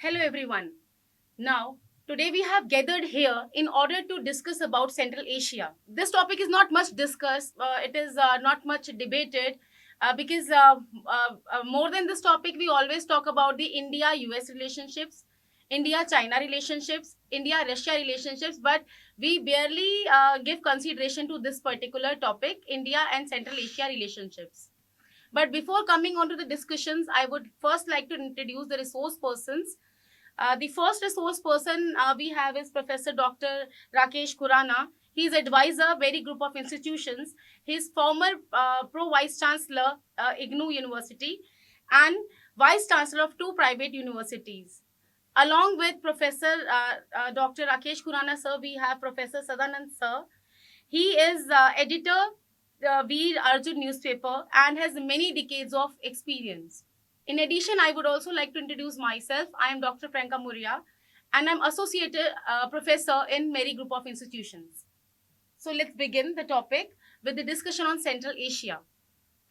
Hello everyone. Now, today we have gathered here in order to discuss about Central Asia. This topic is not much discussed, it is not much debated because more than this topic, we always talk about the India US relationships, India China relationships, India Russia relationships, but we barely give consideration to this particular topic, India and Central Asia relationships. But before coming on to the discussions, I would first like to introduce the resource persons. The first resource person we have is Professor Dr. Rakesh Khurana. He is advisor, very group of institutions. He is former pro vice chancellor, IGNOU University, and vice chancellor of two private universities. Along with Professor Dr. Rakesh Khurana sir, we have Professor Sadanand sir. He is editor Veer Arjun newspaper and has many decades of experience. In addition, I would also like to introduce myself. I am Dr. Franka Muria and I'm associate professor in Mary Group of Institutions. So let's begin the topic with the discussion on Central Asia.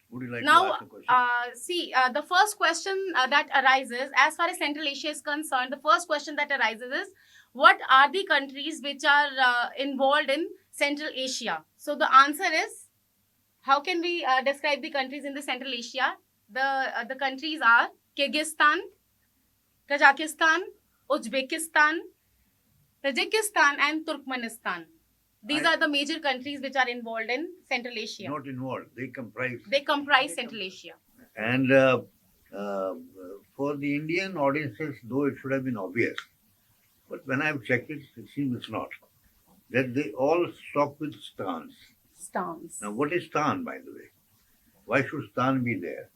Would you like to Now, ask a question? the first question that arises, as far as Central Asia is concerned, the first question that arises is, what are the countries which are involved in Central Asia? So the answer is, how can we describe the countries in the Central Asia? The countries are Kyrgyzstan, Kazakhstan, Uzbekistan, Tajikistan, and Turkmenistan. These are the major countries which are involved in Central Asia. Not involved. They comprise Central Asia. And for the Indian audiences, though it should have been obvious, but when I've checked it, it seems it's not. That they all stop with stans. Stans. Now, what is stan, by the way? Why should stan be there?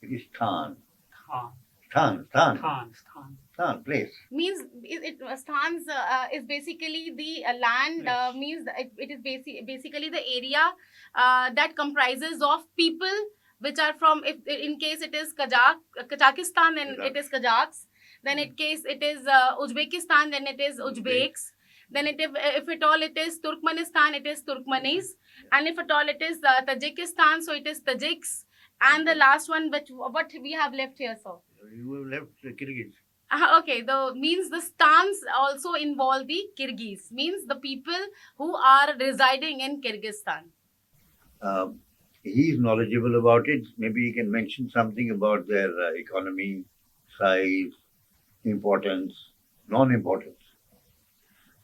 It is stan. Stan, place. Means stans is basically the land. Means it is basically the area that comprises of people which are from. If in case it is Kazakhstan, then it is Kazakhs. Then in case it is Uzbekistan, then it is Uzbeks. Then if at all it is Turkmenistan, it is Turkmenis. And if at all it is Tajikistan, so it is Tajiks. And the last one, what we have left here, sir? You have left the Kyrgyz. Okay, the means the stans also involve the Kyrgyz, means the people who are residing in Kyrgyzstan. He is knowledgeable about it. Maybe he can mention something about their economy, size, importance, non-importance.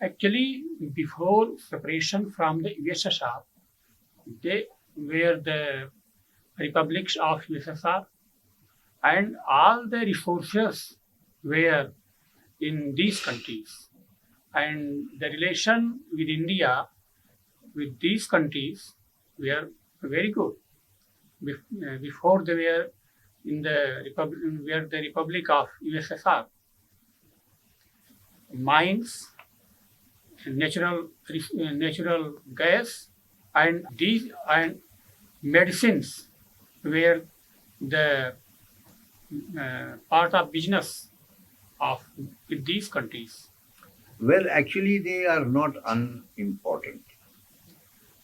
Actually, before separation from the USSR, they were the republics of USSR, and all the resources were in these countries. And the relation with India, with these countries, were very good. Before they were in the Republic of USSR, mines, natural gas, and these and medicines were the part of business of with these countries. Well, actually, they are not unimportant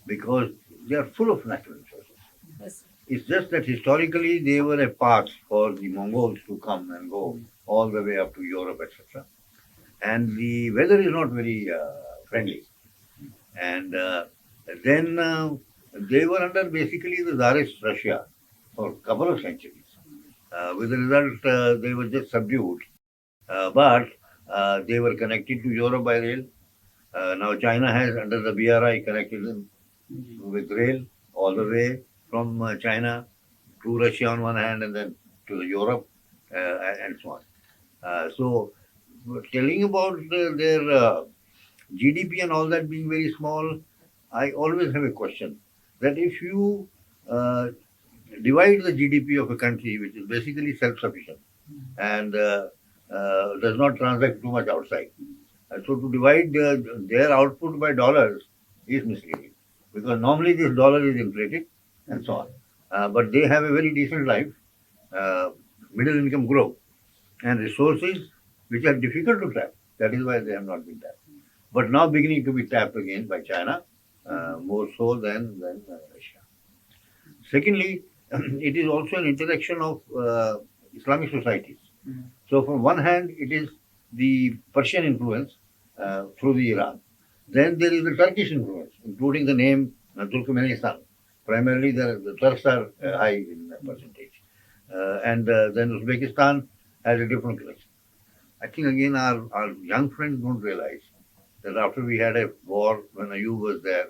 because they are full of natural resources. Yes. It's just that historically they were a path for the Mongols to come and go all the way up to Europe, etc. And the weather is not very friendly. And then they were under basically the Tsarist Russia for a couple of centuries. With the result, they were just subdued. But they were connected to Europe by rail. Now China has, under the BRI, connected them with rail all the way from China to Russia on one hand and then to the Europe and so on. So telling about their GDP and all that being very small, I always have a question that if you divide the GDP of a country which is basically self-sufficient and does not transact too much outside, so to divide their output by dollars is misleading because normally this dollar is inflated and so on. But they have a very decent life, middle income growth, and resources which are difficult to tap. That is why they have not been tapped. But now beginning to be tapped again by China, more so than Russia. Secondly, it is also an interaction of Islamic societies. So from one hand, it is the Persian influence through the Iran. Then there is the Turkish influence, including the name Turkmenistan. Primarily, the Turks are high in percentage. And then Uzbekistan has a different connection. I think again our young friends don't realize that after we had a war when Ayub was there,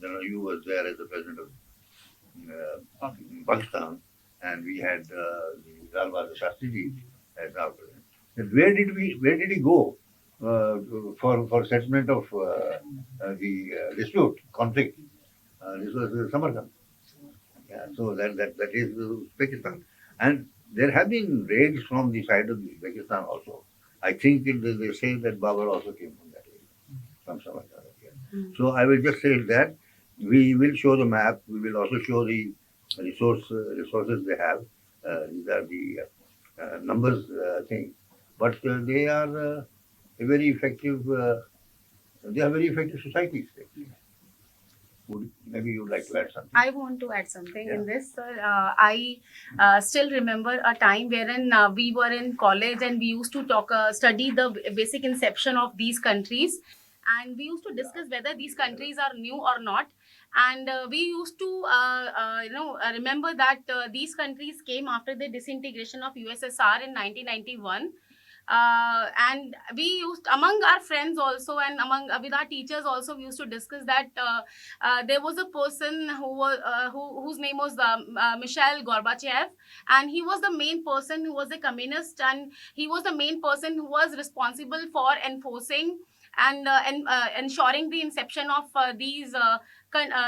then Ayub was there as the president of Pakistan, and we had Lal Bahadur Shastri ji as our president. Then where did he go for settlement of the dispute, conflict? This was Samarkand. Yeah, so that is Uzbekistan. And there have been raids from the side of Uzbekistan also. I think they say that Babur also came from that area, from Samarkand. Yeah. So I will just say that we will show the map. We will also show the resources they have. These are the numbers, I think. But they are a very effective. They are very effective societies. Maybe you'd like to add something. I want to add something in Yeah. this, sir. I still remember a time wherein we were in college and we used to study the basic inception of these countries, and we used to discuss whether these countries are new or not. And we used to, remember that these countries came after the disintegration of USSR in 1991. And we used among our friends also, and among with our teachers also, we used to discuss that there was a person whose name was Mikhail Gorbachev, and he was the main person who was a communist, and he was the main person who was responsible for enforcing and ensuring the inception of these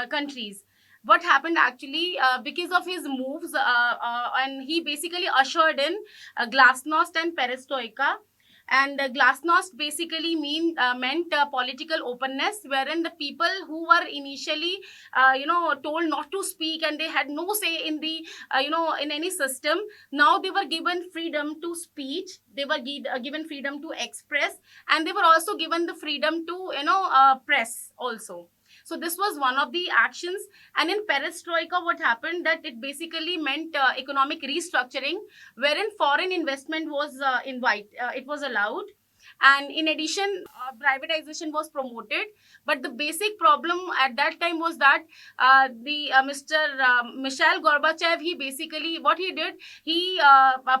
countries. What happened actually, because of his moves, and he basically ushered in glasnost and perestroika. And glasnost basically meant political openness, wherein the people who were initially told not to speak and they had no say in the in any system, now they were given freedom to speech, they were given freedom to express, and they were also given the freedom to press also. So this was one of the actions. And in perestroika, what happened, that it basically meant economic restructuring, wherein foreign investment was it was allowed. And in addition, privatization was promoted. But the basic problem at that time was that the Mr. Mikhail Gorbachev, he basically, what he did, he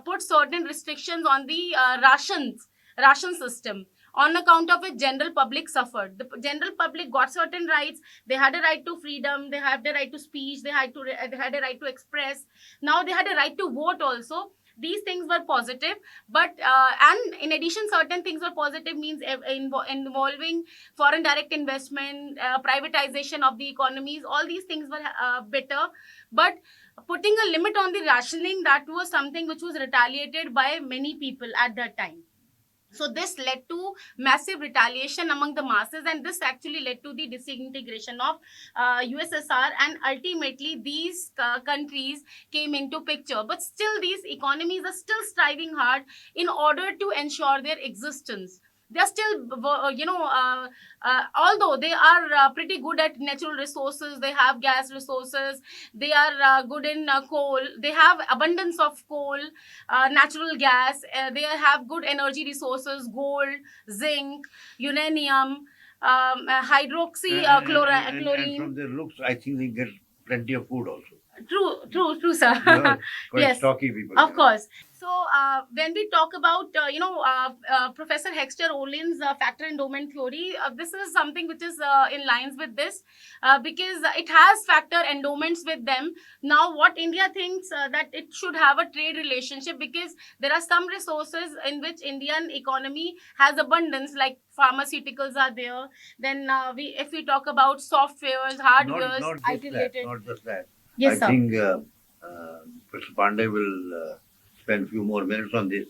put certain restrictions on the ration system. On account of it, general public suffered. The general public got certain rights. They had a right to freedom. They had the right to speech. They had a right to express. Now they had a right to vote also. These things were positive, but and in addition, certain things were positive, means involving foreign direct investment, privatization of the economies. All these things were better, but putting a limit on the rationing, that was something which was retaliated by many people at that time. So this led to massive retaliation among the masses, and this actually led to the disintegration of USSR, and ultimately these countries came into picture. But still, these economies are still striving hard in order to ensure their existence. They are still, although they are pretty good at natural resources, they have gas resources, they are good in coal, they have abundance of coal, natural gas, they have good energy resources, gold, zinc, uranium, And chlorine. from their looks, I think they get plenty of food also. True, sir. They are quite Yes. stocky people. Of course. So when we talk about Professor Hexter Olin's factor endowment theory, this is something which is in lines with this, because it has factor endowments with them. Now what India thinks, that it should have a trade relationship, because there are some resources in which Indian economy has abundance, like pharmaceuticals are there. Then if we talk about softwares, hardwares, Not IT just that. related. Not just that. Yes, I sir. think Mr. Pandey will spend a few more minutes on this.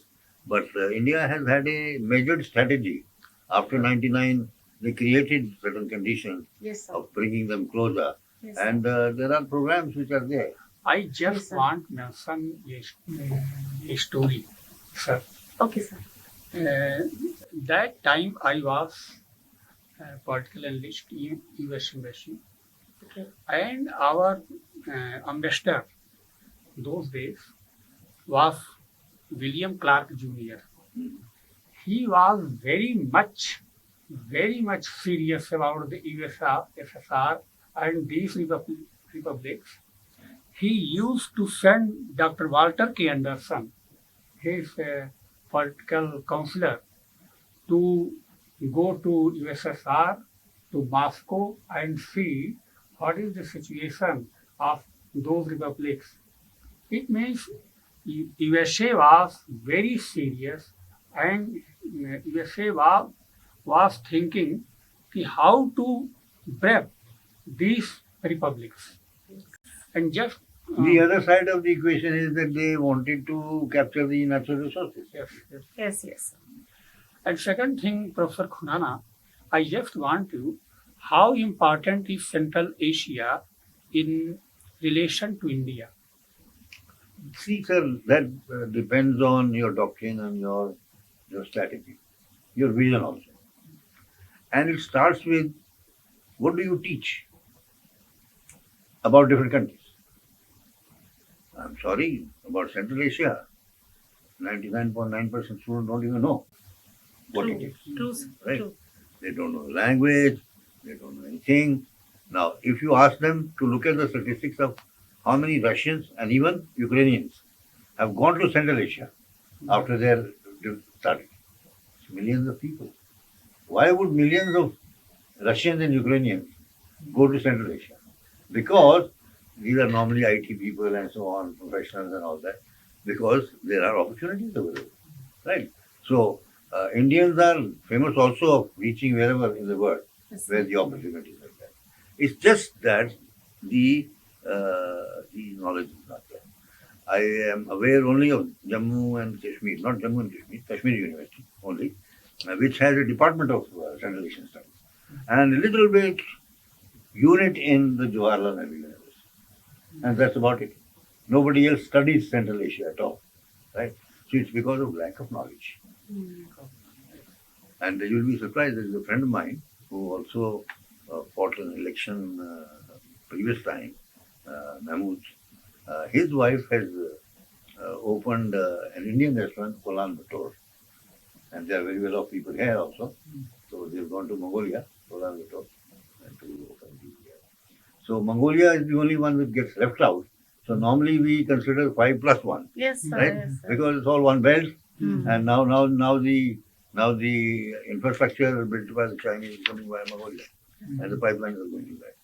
But India has had a measured strategy. After 99, they created certain conditions Yes, sir. of bringing them closer. Yes, And there are programs which are there. I Yes, just sir. want to mention a story, sir. Okay, sir. That time I was a political analyst in US Embassy, Okay. and our ambassador those days was William Clark Jr. he was very much serious about the USSR and these republics. He used to send Dr. Walter K. Anderson, his political counselor, to go to USSR, to Moscow, and see what is the situation of those republics. It means USA was very serious, and USA was thinking how to break these republics. And just The other side of the equation is that they wanted to capture the natural resources. yes, yes. Yes, yes. And second thing, Professor Khunana, I just want to how important is Central Asia in relation to India? See, sir, that depends on your doctrine and your strategy, your vision also. And it starts with what do you teach about different countries? I'm sorry, about Central Asia, 99.9% students don't even know what it True. is. True. Sir. Right. True. They don't know the language, they don't know anything. Now, if you ask them to look at the statistics of how many Russians and even Ukrainians have gone to Central Asia after their study, it's millions of people. Why would millions of Russians and Ukrainians go to Central Asia? Because these are normally IT people and so on, professionals and all that, because there are opportunities available, right? So, Indians are famous also of reaching wherever in the world Yes, where sir. the opportunities are there. It's just that the knowledge is not there. I am aware only of Jammu and Kashmir, not Jammu and Kashmir, Kashmir University only, which has a department of Central Asian Studies and a little bit unit in the Jawaharlal Nehru University, and that's about it. Nobody else studies Central Asia at all, right? So it's because of lack of knowledge. And you'll be surprised, there's a friend of mine who also fought an election previous time, Mahmood. His wife has opened an Indian restaurant, Kolan Bator, and there are very well off people here also. So they've gone to Mongolia, Kolan Bator, and to open the. So Mongolia is the only one that gets left out. So normally we consider 5+1, Yes, sir. right? Yes, sir. Because it's all one belt, Hmm. and now the infrastructure built by the Chinese is coming via Mongolia, and the pipelines are going to that.